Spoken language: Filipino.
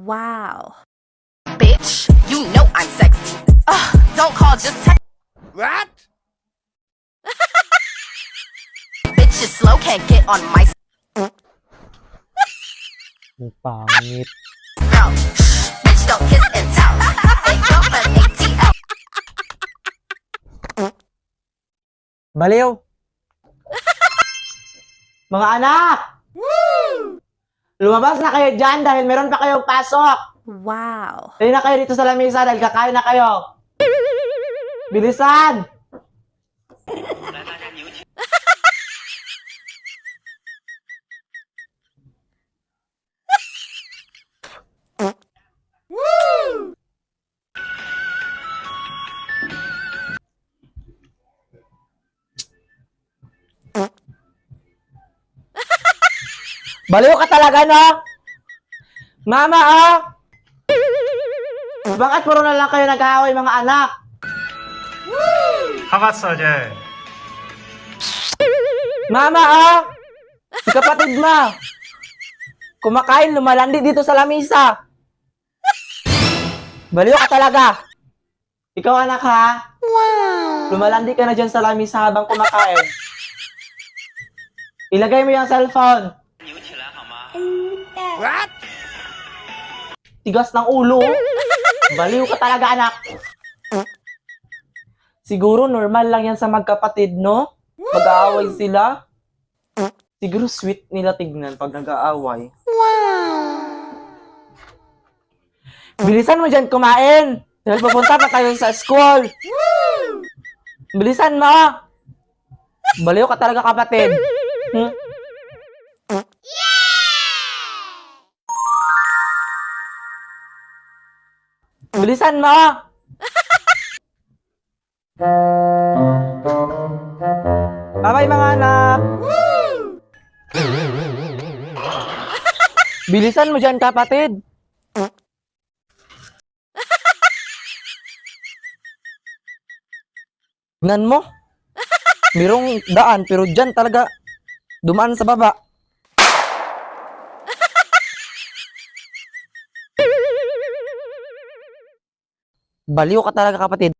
Wow. Bitch, you know I'm sexy. Don't call, just text. What? Bitch is slow, can't get on my Ang pangit. ground. Bitch, don't kiss and tell. Hey, girlfriend, ATL. Baliw! Mga anak! Lumabas na kayo dyan dahil meron pa kayong pasok. Wow. Dali na kayo dito sa lamesa dahil kakain na kayo. Bilisan! Baliw ka talaga, no? Mama, oh! Bakit puro na lang kayo nag-aaway, mga anak? 화갔어 이제. Mama, oh! Si kapatid mo! Kumakain, lumalandi dito sa lamisa. Baliw ka talaga! Ikaw, anak, ha? Wow! Lumalandi ka na dyan sa lamisa habang kumakain. Ilagay mo yung cellphone. What? Tigas ng ulo. Baliw ka talaga, anak. Siguro normal lang yan sa magkapatid, no? Mag-aaway sila. Siguro sweet nila tignan pag nag-aaway. Bilisan mo dyan kumain. Dahil pupunta pa tayo sa school. Bilisan mo. Baliw ka talaga, kapatid. Hmm? Bilisan mo! Bye-bye, mga anak! Bilisan mo dyan, kapatid! Tingnan mo! Merong daan, pero dyan talaga dumaan sa baba. Baliw ka talaga, kapatid.